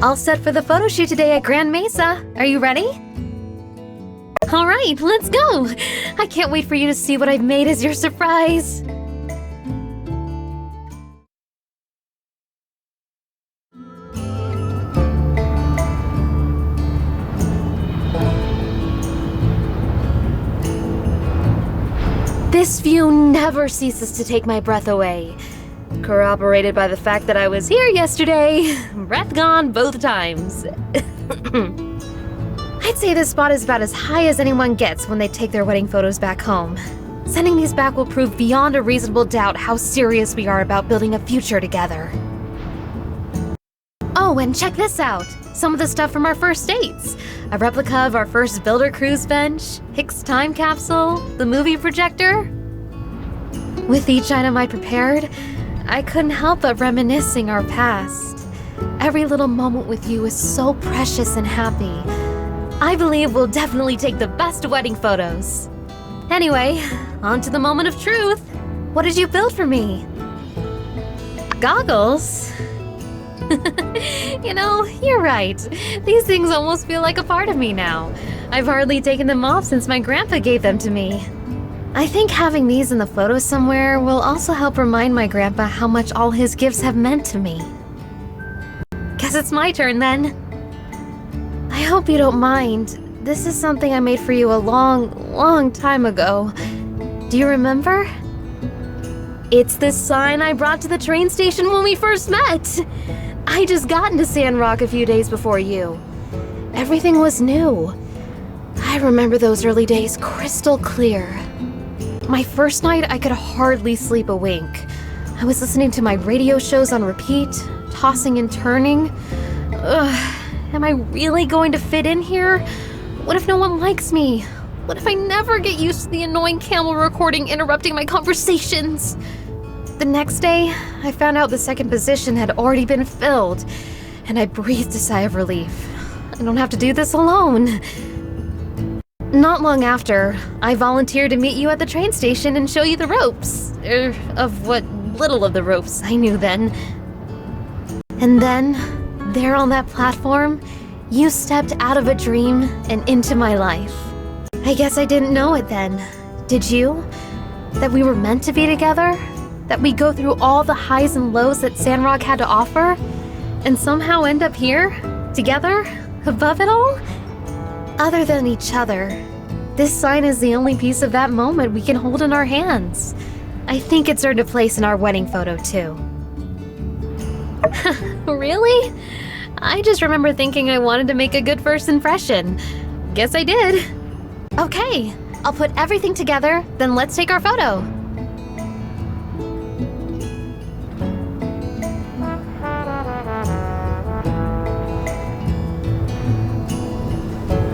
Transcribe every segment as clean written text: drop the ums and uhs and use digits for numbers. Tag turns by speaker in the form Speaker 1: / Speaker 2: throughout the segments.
Speaker 1: All set for the photo shoot today at Grand Mesa. Are you ready? Alright, let's go! I can't wait for you to see what I've made as your surprise! This view never ceases to take my breath away. Corroborated by the fact that I was here yesterday. Breath gone both times. I'd say this spot is about as high as anyone gets when they take their wedding photos back home. Sending these back will prove beyond a reasonable doubt how serious we are about building a future together. Oh, and check this out! Some of the stuff from our first dates. A replica of our first Builder Cruise bench, Hicks time capsule, the movie projector. With each item I prepared, I couldn't help but reminiscing our past. Every little moment with you is so precious and happy. I believe we'll definitely take the best wedding photos. Anyway, on to the moment of truth. What did you build for me? Goggles? You know, you're right. These things almost feel like a part of me now. I've hardly taken them off since my grandpa gave them to me. I think having these in the photo somewhere will also help remind my grandpa how much all his gifts have meant to me. Guess it's my turn then. I hope you don't mind. This is something I made for you a long time ago. Do you remember? It's the sign I brought to the train station when we first met! I just got into Sandrock a few days before you. Everything was new. I remember those early days crystal clear. My first night, I could hardly sleep a wink. I was listening to my radio shows on repeat, tossing and turning. Ugh, am I really going to fit in here? What if no one likes me? What if I never get used to the annoying camel recording interrupting my conversations? The next day, I found out the second position had already been filled, and I breathed a sigh of relief. I don't have to do this alone. Not long after, I volunteered to meet you at the train station and show you the ropes. Of what little of the ropes I knew then. And then, there on that platform, you stepped out of a dream and into my life. I guess I didn't know it then. Did you? That we were meant to be together? That we go through all the highs and lows that Sandrock had to offer? And somehow end up here? Together? Above it all? Other than each other, this sign is the only piece of that moment we can hold in our hands. I think it's earned a place in our wedding photo, too. Really? I just remember thinking I wanted to make a good first impression. Guess I did. Okay, I'll put everything together, then let's take our photo.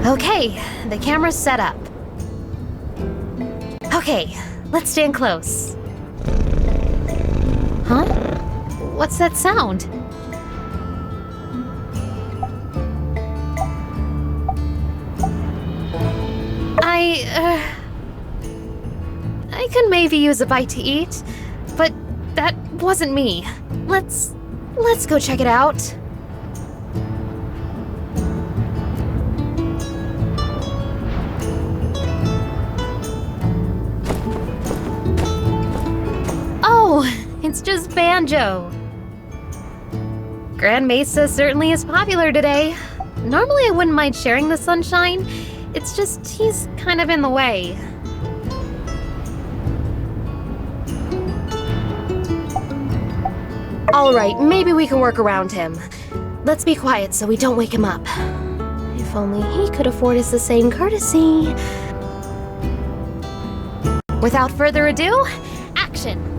Speaker 1: Okay, the camera's set up. Okay, let's stand close. Huh? What's that sound? I could maybe use a bite to eat, but that wasn't me. Let's go check it out. Oh, it's just Banjo. Grand Mesa certainly is popular today. Normally I wouldn't mind sharing the sunshine. It's just he's kind of in the way. Alright, maybe we can work around him. Let's be quiet so we don't wake him up. If only he could afford us the same courtesy. Without further ado, action!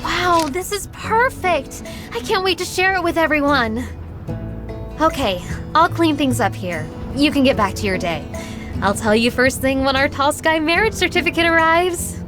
Speaker 1: Wow, this is perfect! I can't wait to share it with everyone! Okay, I'll clean things up here. You can get back to your day. I'll tell you first thing when our tall sky marriage certificate arrives.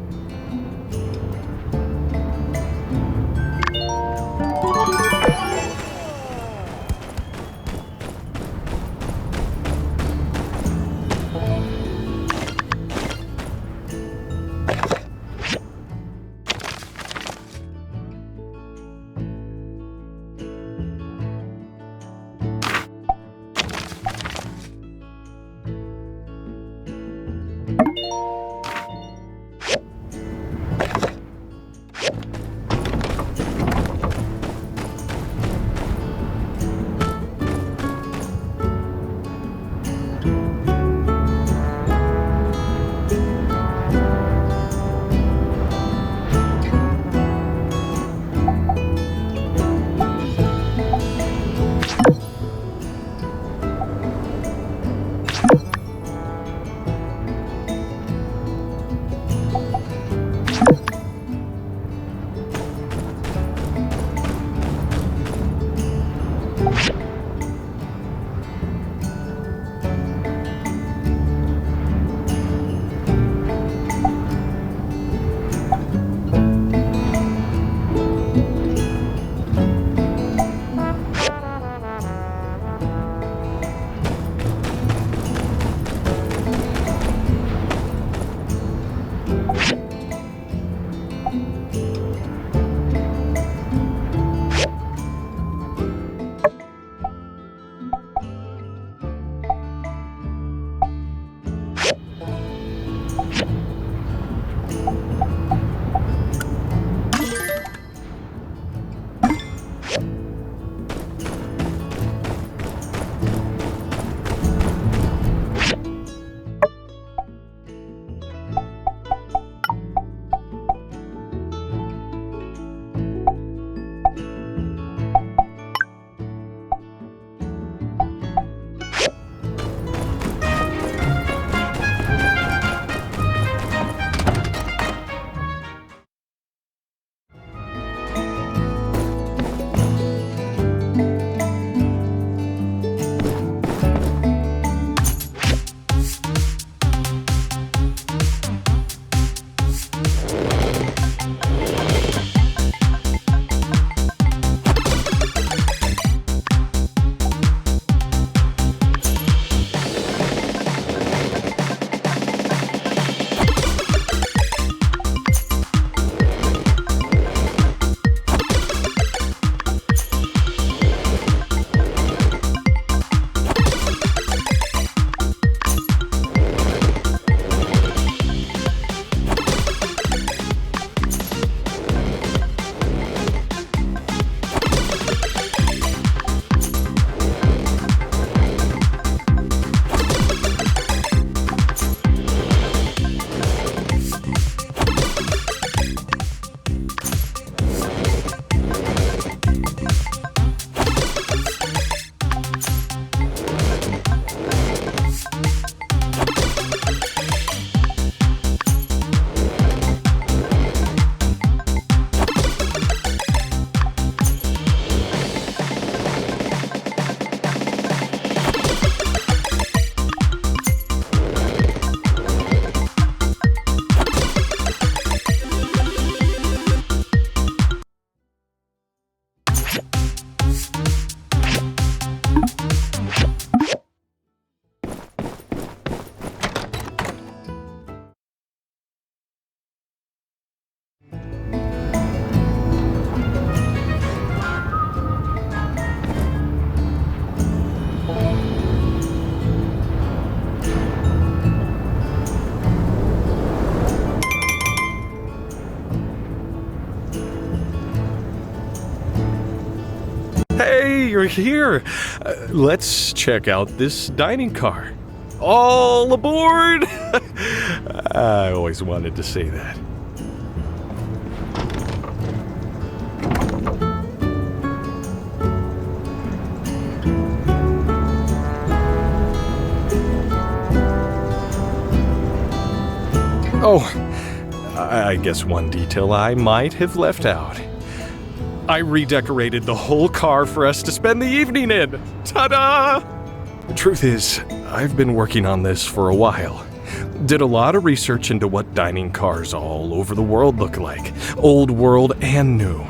Speaker 2: Hey, you're here! Let's check out this dining car. All aboard! I always wanted to say that. Oh, I guess one detail I might have left out. I redecorated the whole car for us to spend the evening in. Ta-da! Truth is, I've been working on this for a while. Did a lot of research into what dining cars all over the world look like, old world and new.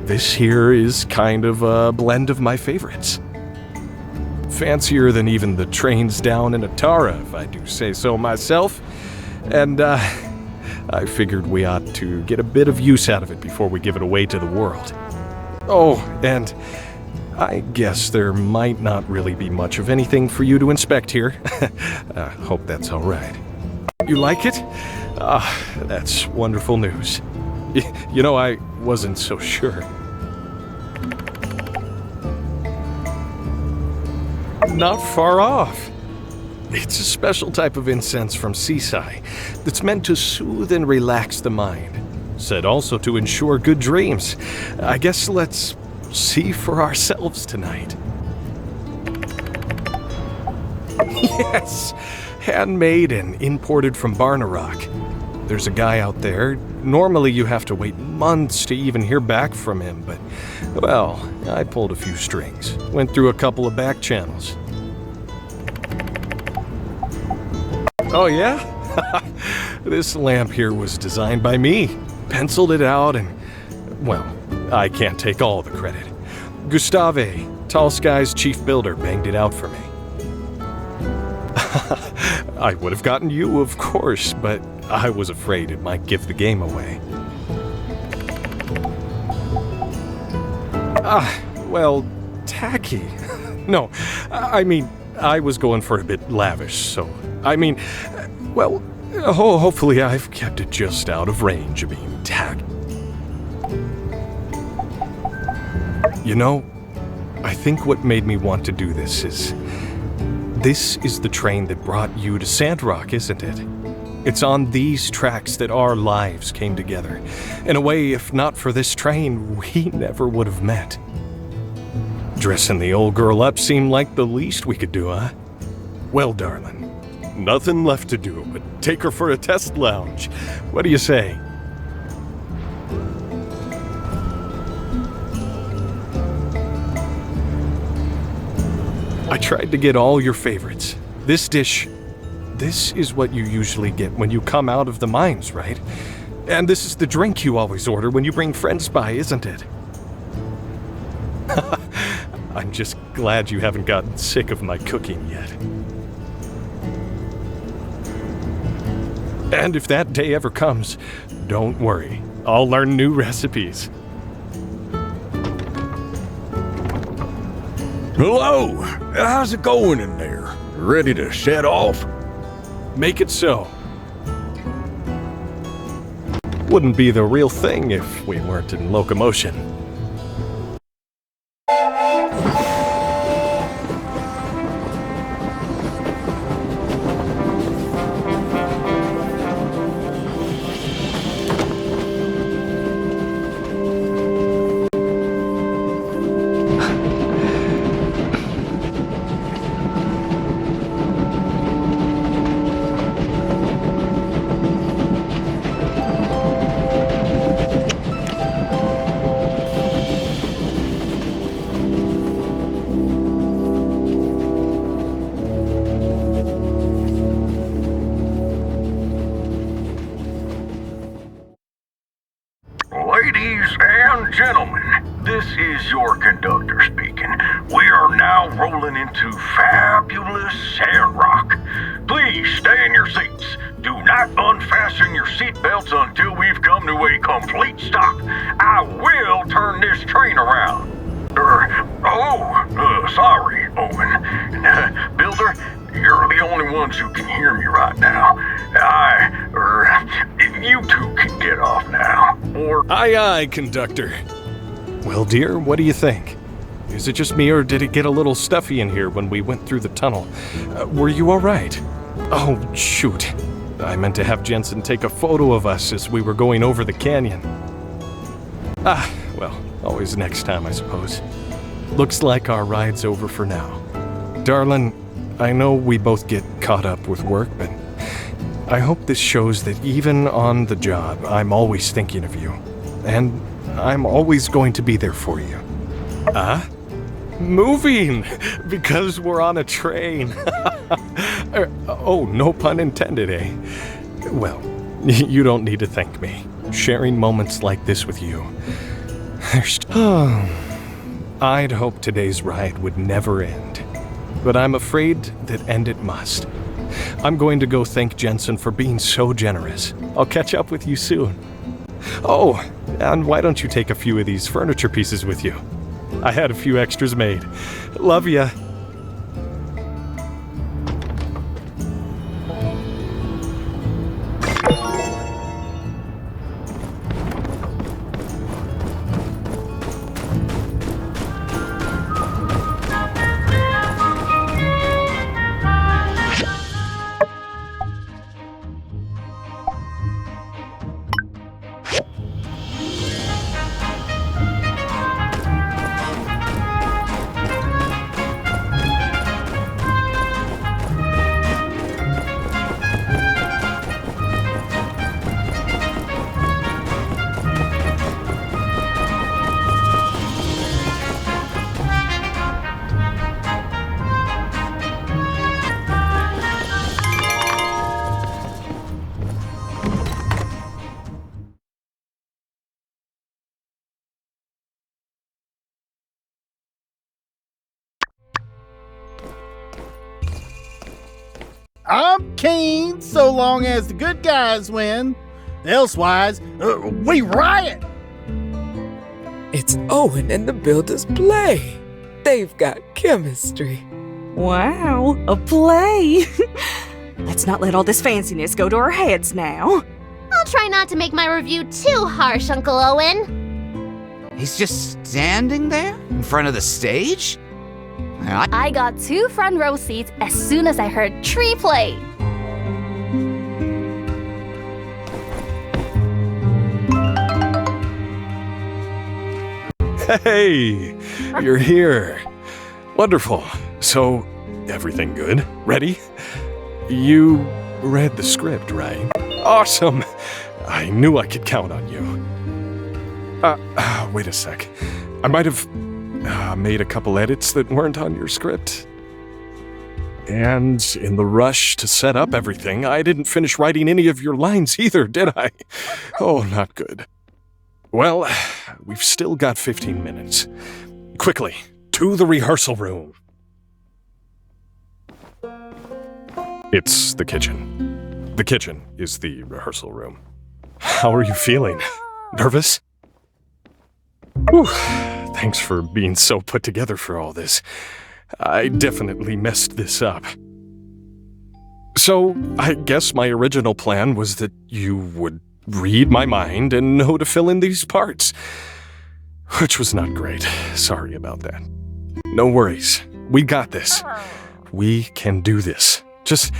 Speaker 2: This here is kind of a blend of my favorites. Fancier than even the trains down in Atara, if I do say so myself. And, I figured we ought to get a bit of use out of it before we give it away to the world. Oh, and I guess there might not really be much of anything for you to inspect here. Hope that's all right. You like it? That's wonderful news. You know, I wasn't so sure. Not far off. It's a special type of incense from Seaside that's meant to soothe and relax the mind. Said also to ensure good dreams. I guess let's see for ourselves tonight. Yes! Handmade and imported from Barnarock. There's a guy out there. Normally you have to wait months to even hear back from him, but, well, I pulled a few strings. Went through a couple of back channels. Oh yeah? This lamp here was designed by me. Penciled it out and, well, I can't take all the credit. Gustave, Tall Sky's chief builder, banged it out for me. I would have gotten you, of course, but I was afraid it might give the game away. Well, tacky. No, I mean, I was going for a bit lavish, so, I mean, well, hopefully I've kept it just out of range of being tacky. You know, I think what made me want to do this is the train that brought you to Sandrock, isn't it? It's on these tracks that our lives came together. In a way, if not for this train, we never would have met. Dressing the old girl up seemed like the least we could do, huh? Well, darling, nothing left to do but take her for a test lounge. What do you say? I tried to get all your favorites. This is what you usually get when you come out of the mines, right? And this is the drink you always order when you bring friends by, isn't it? I'm just glad you haven't gotten sick of my cooking yet. And if that day ever comes, don't worry. I'll learn new recipes.
Speaker 3: Hello! How's it going in there? Ready to set off?
Speaker 2: Make it so. Wouldn't be the real thing if we weren't in locomotion.
Speaker 3: Ladies and gentlemen, this is your conductor speaking. We are now rolling into fabulous Sandrock. Please stay in your seats. Do not unfasten your seatbelts until we've come to a complete stop. I will turn this train around. Sorry, Owen. Builder, you're the only ones who can hear me right now. You two can get off now. Or...
Speaker 2: Aye, aye, conductor. Well, dear, what do you think? Is it just me, or did it get a little stuffy in here when we went through the tunnel? Were you all right? Oh, shoot. I meant to have Jensen take a photo of us as we were going over the canyon. Well, always next time, I suppose. Looks like our ride's over for now. Darling, I know we both get caught up with work, but I hope this shows that even on the job, I'm always thinking of you. And I'm always going to be there for you. moving because we're on a train. Oh, no pun intended, eh? Well, you don't need to thank me. Sharing moments like this with you. I'd hope today's ride would never end, but I'm afraid that end it must. I'm going to go thank Jensen for being so generous. I'll catch up with you soon. Oh, and why don't you take a few of these furniture pieces with you? I had a few extras made. Love ya.
Speaker 4: I'm keen so long as the good guys win. Elsewise, we riot.
Speaker 5: It's Owen and the Builders play. They've got chemistry.
Speaker 6: Wow, a play! Let's not let all this fanciness go to our heads now.
Speaker 7: I'll try not to make my review too harsh, Uncle Owen.
Speaker 8: He's just standing there in front of the stage?
Speaker 7: I got 2 front row seats as soon as I heard Tree play.
Speaker 2: Hey, you're here. Wonderful. So, everything good? Ready? You read the script, right? Awesome. I knew I could count on you. Wait a sec. I might have made a couple edits that weren't on your script. And in the rush to set up everything, I didn't finish writing any of your lines either, did I? Oh, not good. Well, we've still got 15 minutes. Quickly, to the rehearsal room. It's the kitchen. The kitchen is the rehearsal room. How are you feeling? Nervous? Whew. Thanks for being so put together for all this. I definitely messed this up. So, I guess my original plan was that you would read my mind and know to fill in these parts. Which was not great. Sorry about that. No worries. We got this. We can do this. Just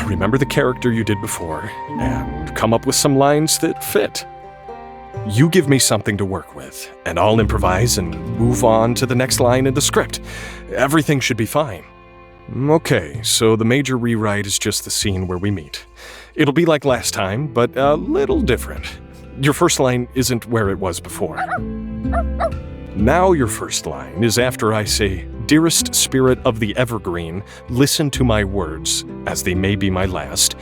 Speaker 2: remember the character you did before and come up with some lines that fit. You give me something to work with, and I'll improvise and move on to the next line in the script. Everything should be fine. Okay, so the major rewrite is just the scene where we meet. It'll be like last time, but a little different. Your first line isn't where it was before. Now your first line is after I say, "Dearest spirit of the evergreen, listen to my words, as they may be my last.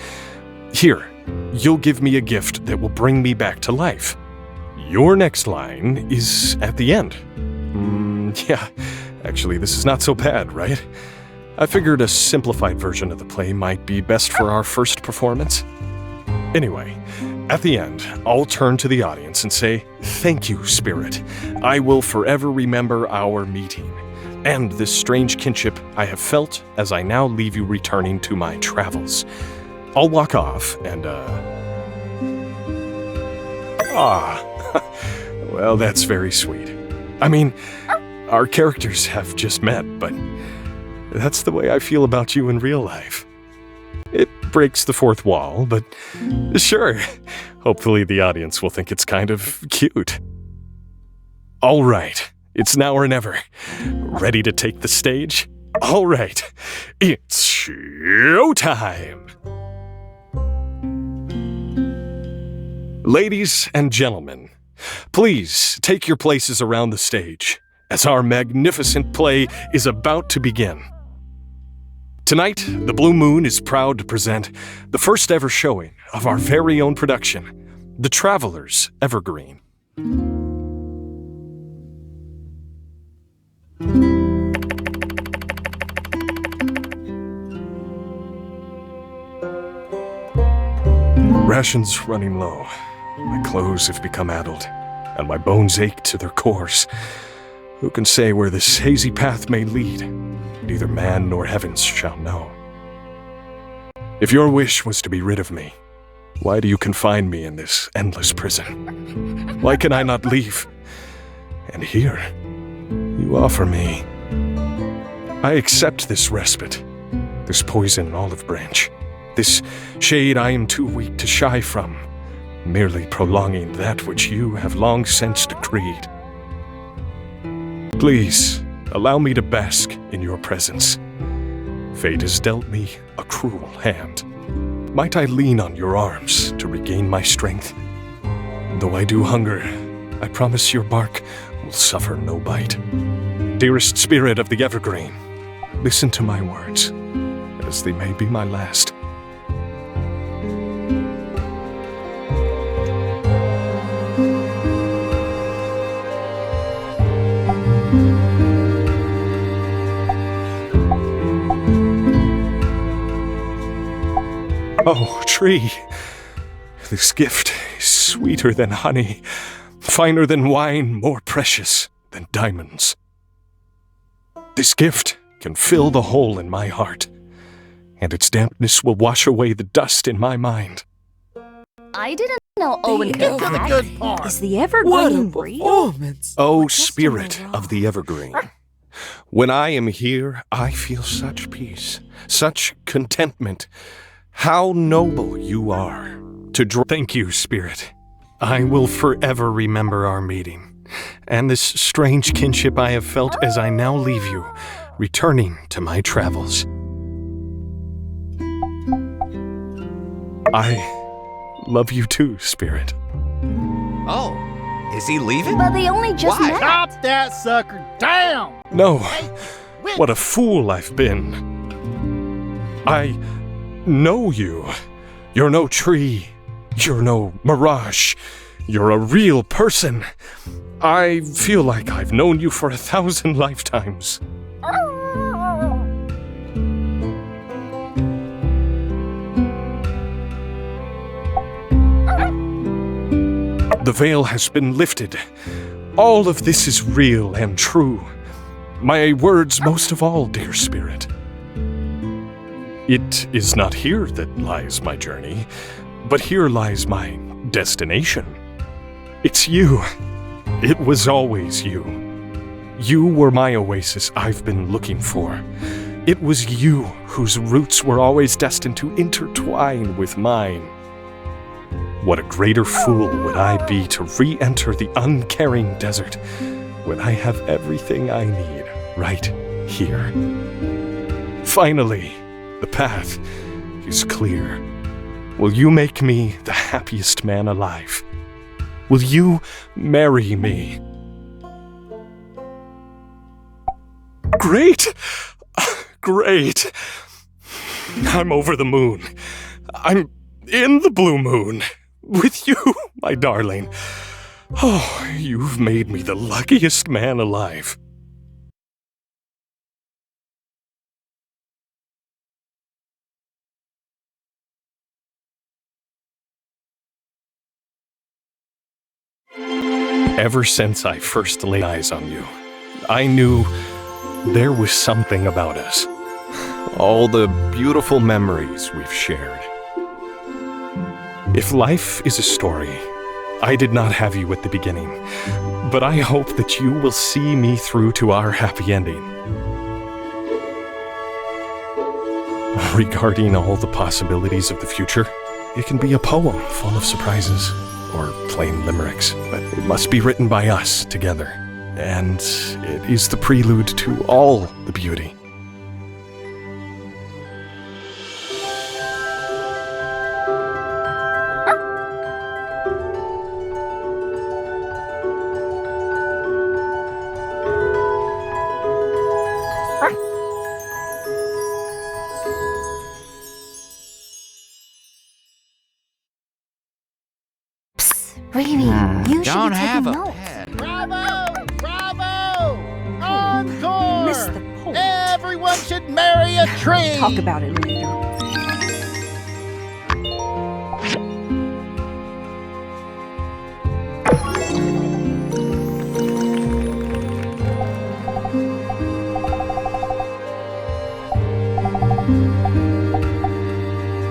Speaker 2: Here, you'll give me a gift that will bring me back to life." Your next line is at the end. Yeah, actually, this is not so bad, right? I figured a simplified version of the play might be best for our first performance. Anyway, at the end, I'll turn to the audience and say, "Thank you, Spirit. I will forever remember our meeting, and this strange kinship I have felt as I now leave you returning to my travels." I'll walk off and, well, that's very sweet. I mean, our characters have just met, but that's the way I feel about you in real life. It breaks the fourth wall, but sure, hopefully the audience will think it's kind of cute. All right, it's now or never. Ready to take the stage? All right, it's showtime! Ladies and gentlemen, please take your places around the stage. as our magnificent play is about to begin. Tonight, the Blue Moon is proud to present the first ever showing of our very own production, The Traveler's Evergreen. Rations running low. My clothes have become addled, and my bones ache to their cores. Who can say where this hazy path may lead? Neither man nor heavens shall know. If your wish was to be rid of me, why do you confine me in this endless prison? Why can I not leave? And here, you offer me. I accept this respite, this poison olive branch, this shade I am too weak to shy from, merely prolonging that which you have long since decreed. Please, allow me to bask in your presence. Fate has dealt me a cruel hand. Might I lean on your arms to regain my strength? Though I do hunger, I promise your bark will suffer no bite. Dearest spirit of the evergreen, listen to my words, as they may be my last. Oh, tree, this gift is sweeter than honey, finer than wine, more precious than diamonds. This gift can fill the hole in my heart, and its dampness will wash away the dust in my mind.
Speaker 7: I didn't know Owen could
Speaker 4: Get to the
Speaker 7: act.
Speaker 4: good part.
Speaker 6: Is the
Speaker 5: What a
Speaker 6: evergreen real?
Speaker 5: performance!
Speaker 2: Oh,
Speaker 6: Just
Speaker 2: spirit
Speaker 6: in the
Speaker 2: of the evergreen, when I am here, I feel such peace, such contentment. How noble you are to draw. Thank you, spirit. I will forever remember our meeting, and this strange kinship I have felt as I now leave you, returning to my travels. I love you too, spirit.
Speaker 8: Oh, is he leaving?
Speaker 7: But they only just
Speaker 8: Why?
Speaker 7: met.
Speaker 4: Chop that sucker down.
Speaker 2: No,
Speaker 4: Wait.
Speaker 2: what a fool I've been. I know you. You're no tree. You're no mirage. You're a real person. I feel like I've known you for 1,000 lifetimes. The veil has been lifted. All of this is real and true. My words most of all, dear spirit. It is not here that lies my journey, but here lies my destination. It's you. It was always you. You were my oasis I've been looking for. It was you whose roots were always destined to intertwine with mine. What a greater fool would I be to re-enter the uncaring desert when I have everything I need right here. Finally, the path is clear. Will you make me the happiest man alive? Will you marry me? Great! Great! I'm over the moon. I'm in the blue moon. With you, my darling. Oh, you've made me the luckiest man alive. Ever since I first laid eyes on you, I knew there was something about us. All the beautiful memories we've shared. If life is a story, I did not have you at the beginning, but I hope that you will see me through to our happy ending. Regarding all the possibilities of the future, it can be a poem full of surprises, or plain limericks, but it must be written by us together, and it is the prelude to all the beauty.
Speaker 7: Really, you should
Speaker 8: Don't
Speaker 7: be
Speaker 8: have
Speaker 7: taking
Speaker 8: a
Speaker 7: notes.
Speaker 8: pet.
Speaker 4: Bravo! Bravo! Encore!
Speaker 6: Missed the point.
Speaker 4: Everyone should marry a tree!
Speaker 6: Talk about it later.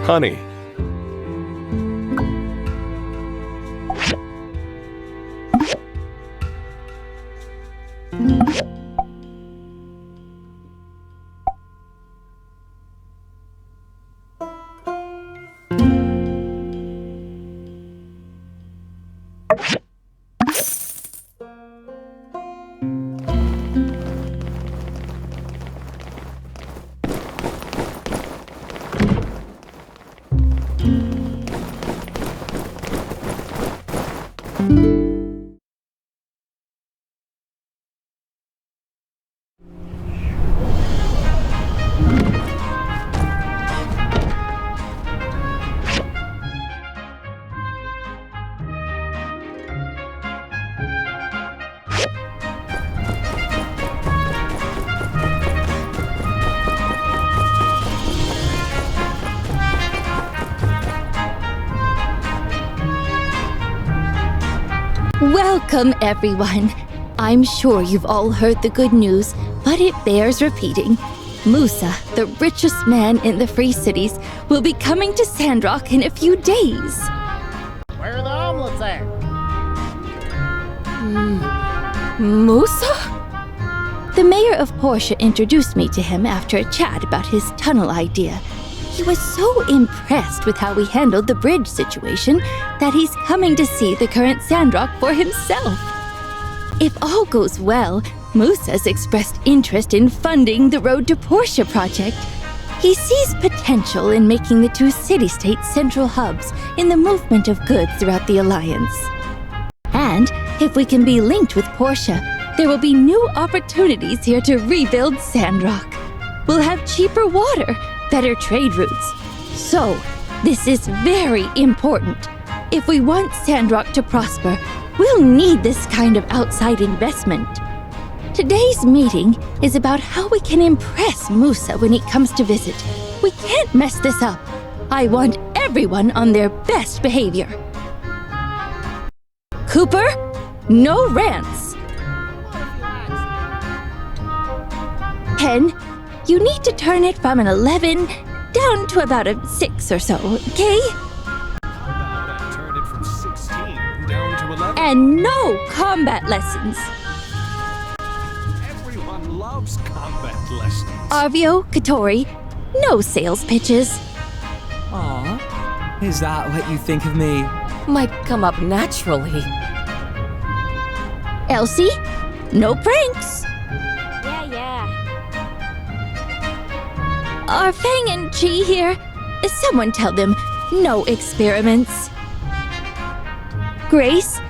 Speaker 2: Honey.
Speaker 9: Welcome, everyone. I'm sure you've all heard the good news, but it bears repeating. Musa, the richest man in the Free Cities, will be coming to Sandrock in a few days.
Speaker 4: Where are the omelets at?
Speaker 9: Musa? The mayor of Portia introduced me to him after a chat about his tunnel idea. He was so impressed with how we handled the bridge situation that he's coming to see the current Sandrock for himself. If all goes well, Musa's expressed interest in funding the Road to Portia project. He sees potential in making the two city-state central hubs in the movement of goods throughout the Alliance. And if we can be linked with Portia, there will be new opportunities here to rebuild Sandrock. We'll have cheaper water, better trade routes. So, this is very important. If we want Sandrock to prosper, we'll need this kind of outside investment. Today's meeting is about how we can impress Musa when he comes to visit. We can't mess this up. I want everyone on their best behavior. Cooper, no rants. Ken, you need to turn it from an 11 down to about a 6 or so, okay?
Speaker 2: Turn it from 16 down to 11.
Speaker 9: And no combat lessons.
Speaker 2: Everyone loves combat lessons.
Speaker 9: Arvio, Katori, no sales pitches.
Speaker 10: Aw, is that what you think of me? Might come up naturally.
Speaker 9: Elsie, no pranks. Are Fang and Chi here? Someone tell them no experiments. Grace,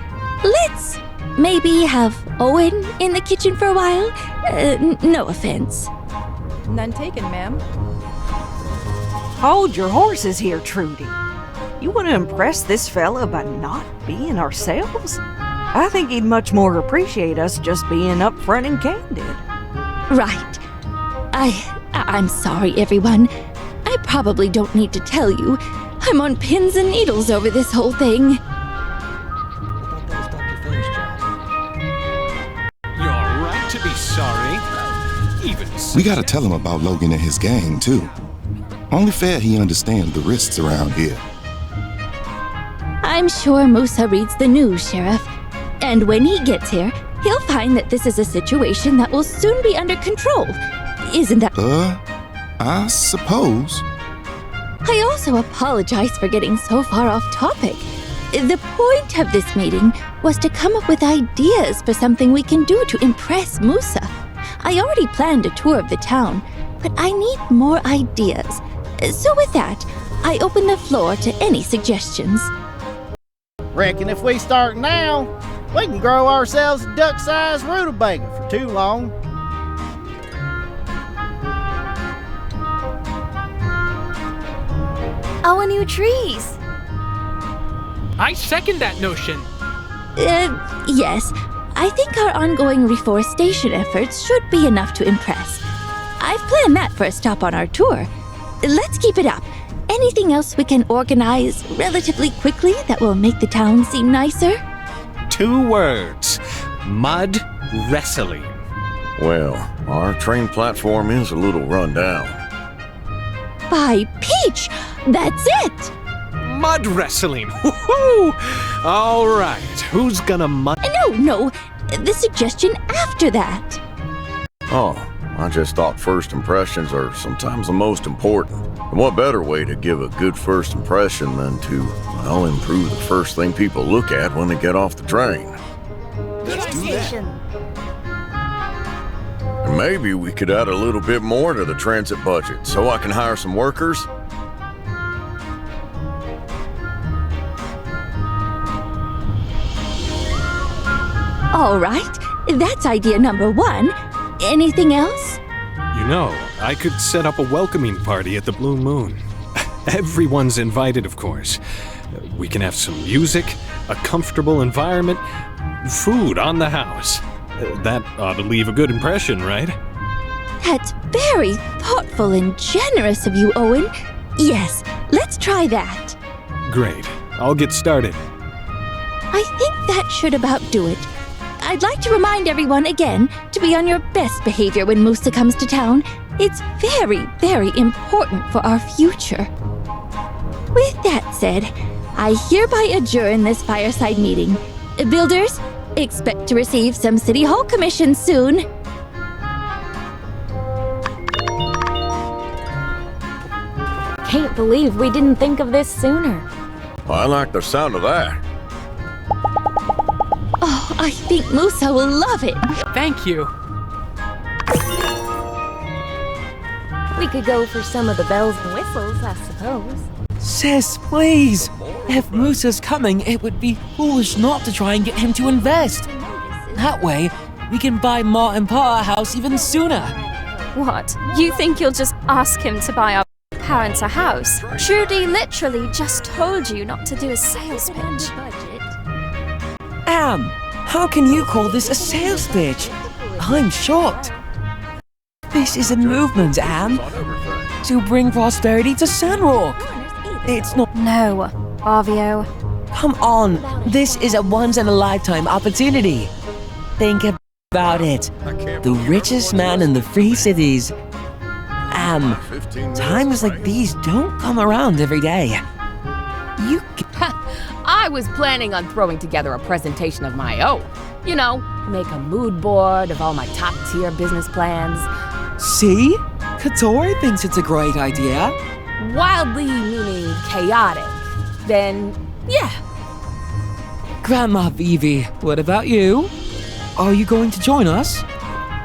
Speaker 9: let's maybe have Owen in the kitchen for a while. No offense.
Speaker 11: None taken, ma'am.
Speaker 6: Hold your horses here, Trudy. You want to impress this fella by not being ourselves? I think he'd much more appreciate us just being upfront and candid.
Speaker 9: Right. I'm sorry, everyone. I probably don't need to tell you. I'm on pins and needles over this whole thing.
Speaker 2: You're right to be sorry. Even
Speaker 12: We gotta tell him about Logan and his gang, too. Only fair he understands the risks around here.
Speaker 9: I'm sure Musa reads the news, Sheriff. And when he gets here, he'll find that this is a situation that will soon be under control. Isn't that...
Speaker 12: I suppose.
Speaker 9: I also apologize for getting so far off topic. The point of this meeting was to come up with ideas for something we can do to impress Musa. I already planned a tour of the town, but I need more ideas. So with that, I open the floor to any suggestions.
Speaker 4: Reckon if we start now, we can grow ourselves a duck-sized rutabaga for too long.
Speaker 7: Our new trees.
Speaker 13: I second that notion.
Speaker 9: Yes. I think our ongoing reforestation efforts should be enough to impress. I've planned that for a stop on our tour. Let's keep it up. Anything else we can organize relatively quickly that will make the town seem nicer?
Speaker 2: 2 words. Mud wrestling.
Speaker 14: Well, our train platform is a little run down.
Speaker 9: By Peach! That's it!
Speaker 2: Mud wrestling! Woohoo! All right, who's gonna mud...
Speaker 9: No. The suggestion after that.
Speaker 14: Oh, I just thought first impressions are sometimes the most important. And what better way to give a good first impression than to, well, improve the first thing people look at when they get off the train?
Speaker 7: Let's do that.
Speaker 14: And maybe we could add a little bit more to the transit budget so I can hire some workers.
Speaker 9: All right, that's idea number 1. Anything else?
Speaker 2: You know, I could set up a welcoming party at the Blue Moon. Everyone's invited, of course. We can have some music, a comfortable environment, food on the house. That ought to leave a good impression, right?
Speaker 9: That's very thoughtful and generous of you, Owen. Yes, let's try that.
Speaker 2: Great. I'll get started.
Speaker 9: I think that should about do it. I'd like to remind everyone again to be on your best behavior when Musa comes to town. It's very, very important for our future. With that said, I hereby adjourn this fireside meeting. Builders, expect to receive some City Hall commissions soon.
Speaker 15: Can't believe we didn't think of this sooner.
Speaker 14: I like the sound of that.
Speaker 9: Oh, I think Musa will love it.
Speaker 13: Thank you.
Speaker 15: We could go for some of the bells and whistles, I suppose.
Speaker 10: Sis, please! If Musa's coming, it would be foolish not to try and get him to invest. That way, we can buy Ma and Pa a house even sooner.
Speaker 7: What? You think you'll just ask him to buy our parents a house? Trudy literally just told you not to do a sales pitch.
Speaker 10: Am, how can you call this a sales pitch? I'm shocked. This is a movement, Am, to bring prosperity to Sandrock. It's not...
Speaker 7: No, Arvio.
Speaker 10: Come on, this is a once-in-a-lifetime opportunity. Think about it. The richest man in the Free Cities. Am, times like these don't come around every day. You
Speaker 16: I was planning on throwing together a presentation of my own. You know, make a mood board of all my top-tier business plans.
Speaker 10: See? Katori thinks it's a great idea.
Speaker 16: Wildly meaning chaotic. Then, yeah.
Speaker 10: Grandma Vivi, what about you? Are you going to join us?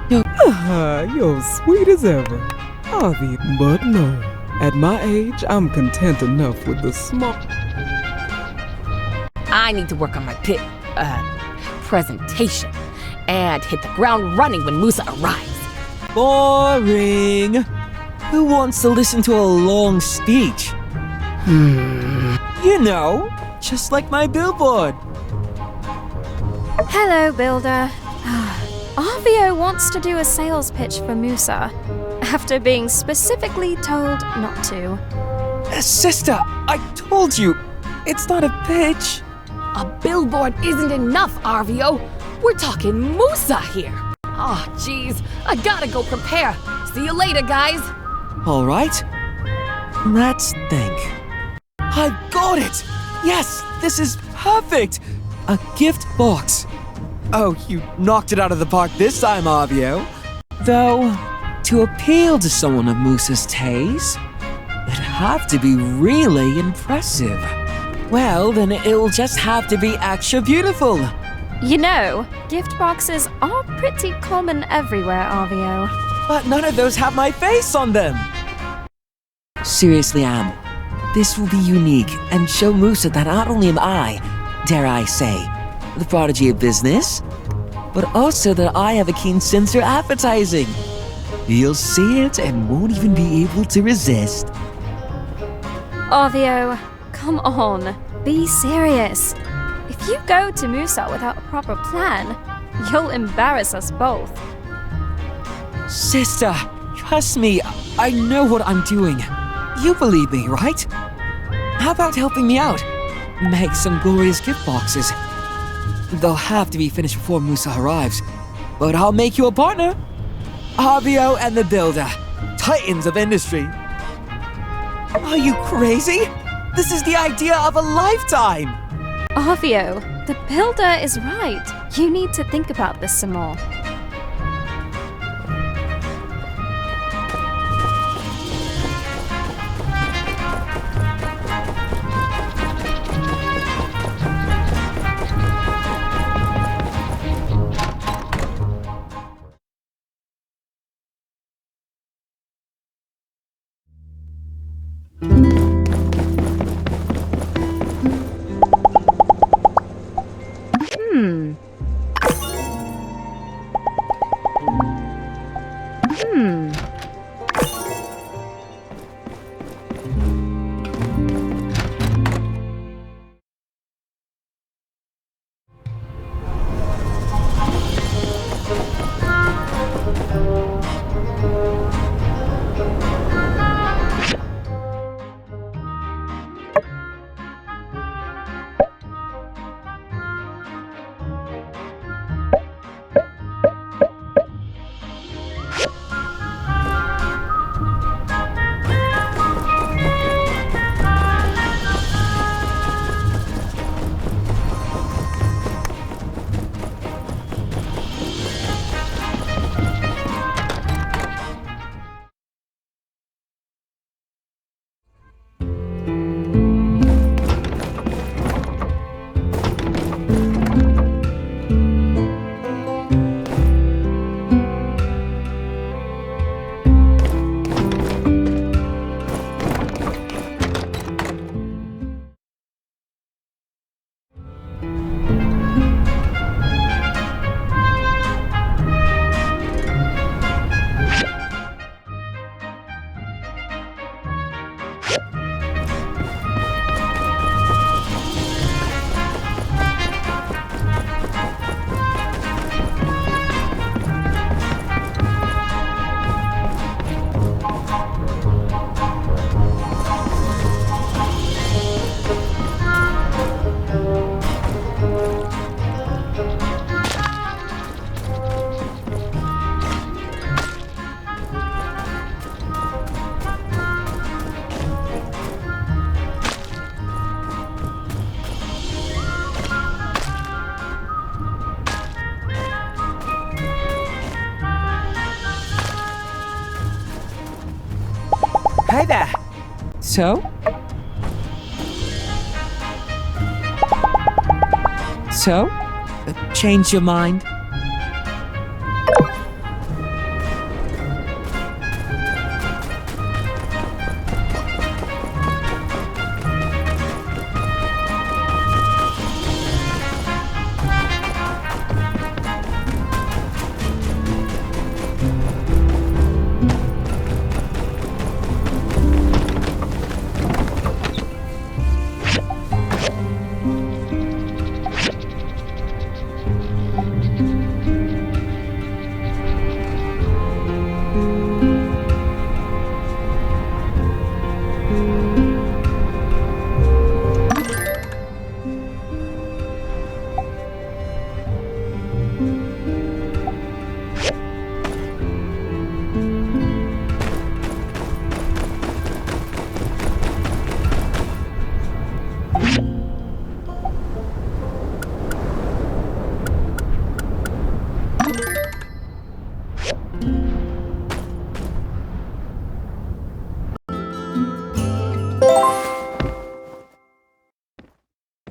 Speaker 5: You're sweet as ever. Avi, but no. At my age, I'm content enough with the small...
Speaker 16: I need to work on my presentation and hit the ground running when Musa arrives.
Speaker 10: Boring. Who wants to listen to a long speech? You know, just like my billboard.
Speaker 7: Hello, Builder. Arvio wants to do a sales pitch for Musa, after being specifically told not to.
Speaker 10: Sister, I told you, it's not a pitch.
Speaker 16: A billboard isn't enough, Arvio. We're talking Musa here. Oh, jeez. I gotta go prepare. See you later, guys.
Speaker 10: All right. Let's think. I got it! Yes, this is perfect! A gift box. Oh, you knocked it out of the park this time, Arvio. Though, to appeal to someone of Musa's taste, it'd have to be really impressive. Well, then it'll just have to be extra beautiful.
Speaker 7: You know, gift boxes are pretty common everywhere, Arvio.
Speaker 10: But none of those have my face on them. Seriously, Am, this will be unique and show Musa that not only am I, dare I say, the prodigy of business, but also that I have a keen sense for advertising. You'll see it and won't even be able to resist.
Speaker 7: Arvio, come on. be serious. If you go to Musa without a proper plan, you'll embarrass us both.
Speaker 10: Sister, trust me. I know what I'm doing. You believe me, right? How about helping me out? Make some glorious gift boxes. They'll have to be finished before Musa arrives. But I'll make you a partner. Avio and the Builder, titans of industry. Are you crazy? This is the idea of a lifetime!
Speaker 7: Avio, the builder is right. You need to think about this some more.
Speaker 10: Hi there. So? Change your mind?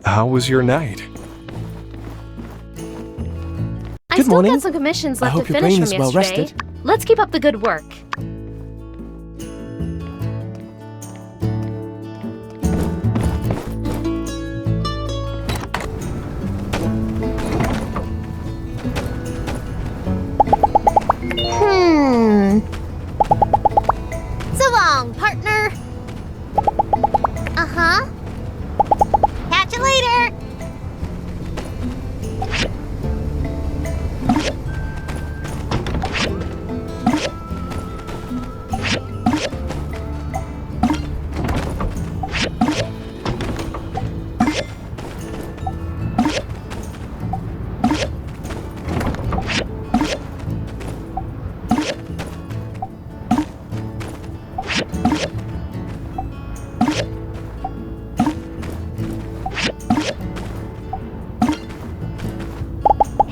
Speaker 2: How was your night?
Speaker 1: I still got some commissions left to finish from yesterday.
Speaker 10: Rested.
Speaker 1: Let's keep up the good work.
Speaker 17: So long, partner. Uh-huh.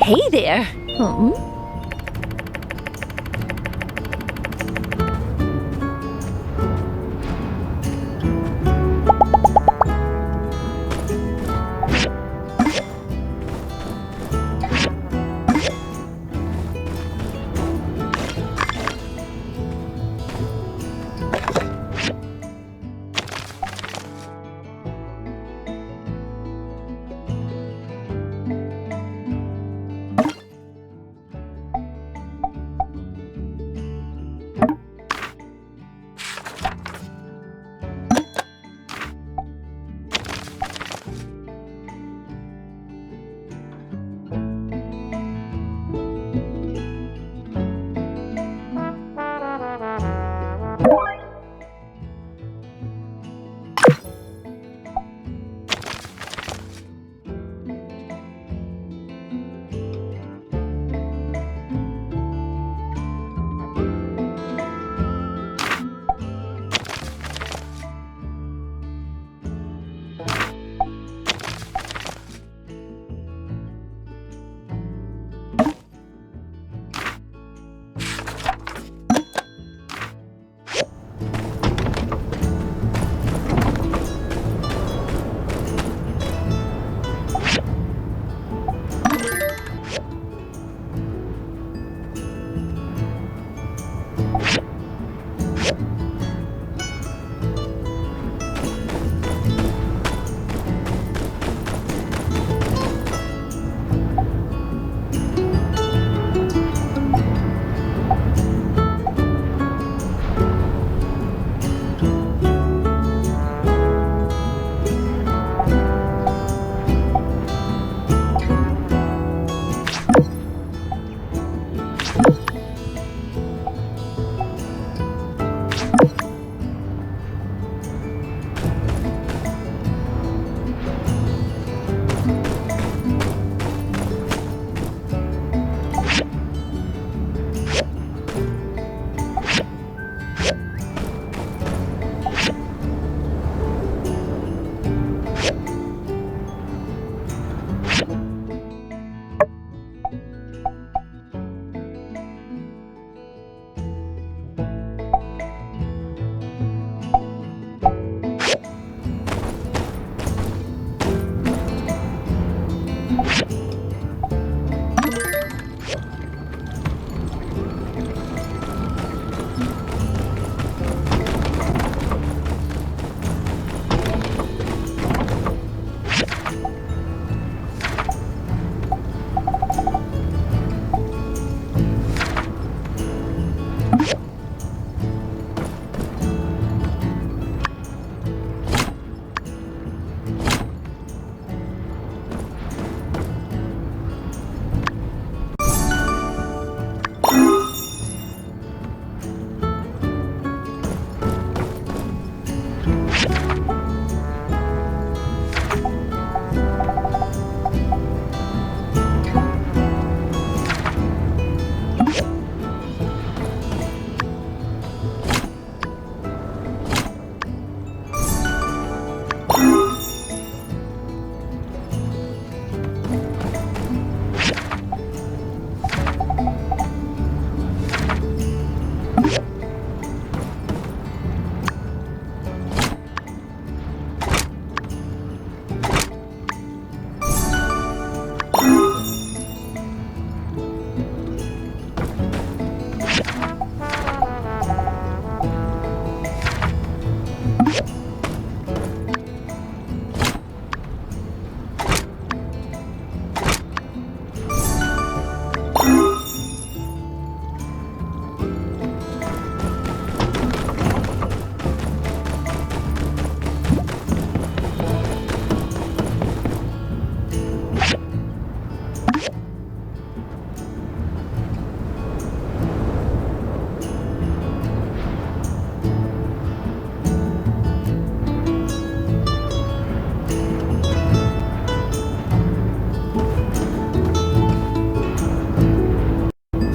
Speaker 9: Hey there.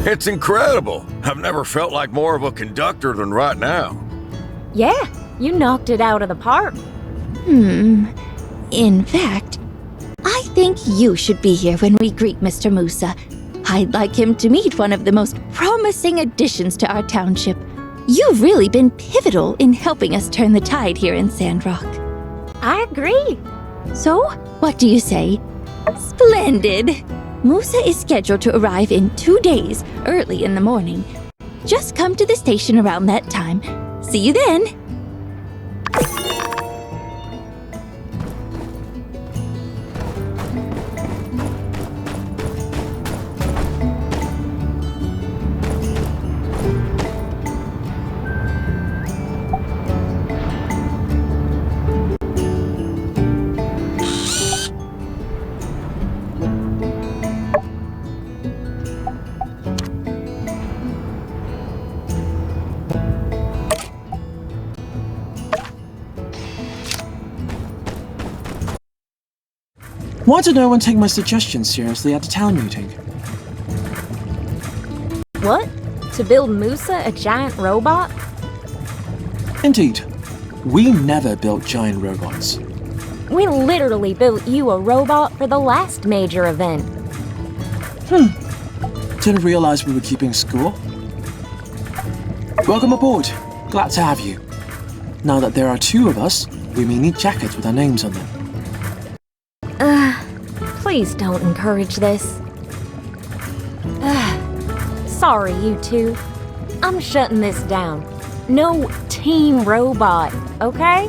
Speaker 14: It's incredible. I've never felt like more of a conductor than right now.
Speaker 15: Yeah, you knocked it out of the park.
Speaker 9: In fact, I think think you should be here when we greet Mr. Musa. I'd like him to meet one of the most promising additions to our township. You've really been pivotal in helping us turn the tide here in Sandrock.
Speaker 15: I agree.
Speaker 9: So, what do you say? Splendid! Musa is scheduled to arrive in 2 days, early in the morning. Just come to the station around that time. See you then!
Speaker 10: Why did no one take my suggestions seriously at the town meeting?
Speaker 15: What? To build Musa a giant robot?
Speaker 10: Indeed. We never built giant robots.
Speaker 15: We literally built you a robot for the last major event.
Speaker 10: Didn't realize we were keeping score. Welcome aboard. Glad to have you. Now that there are 2 of us, we may need jackets with our names on them.
Speaker 15: Please don't encourage this. Sorry, you two. I'm shutting this down. No team robot, okay?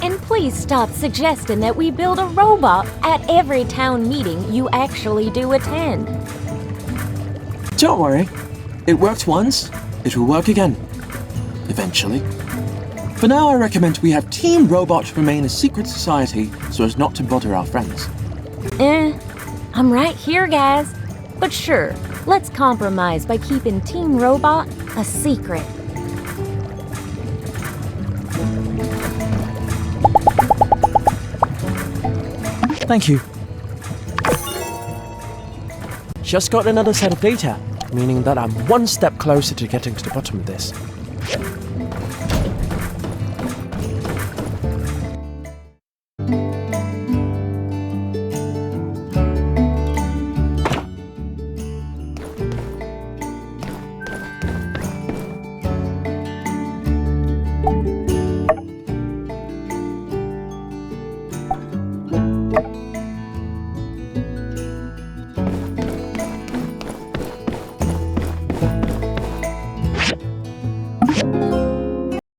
Speaker 15: And please stop suggesting that we build a robot at every town meeting you actually do attend.
Speaker 10: Don't worry. It worked once. It will work again. Eventually. For now, I recommend we have Team Robot remain a secret society so as not to bother our friends.
Speaker 15: I'm right here, guys. But sure, let's compromise by keeping Team Robot a secret.
Speaker 10: Thank you. Just got another set of data, meaning that I'm one step closer to getting to the bottom of this.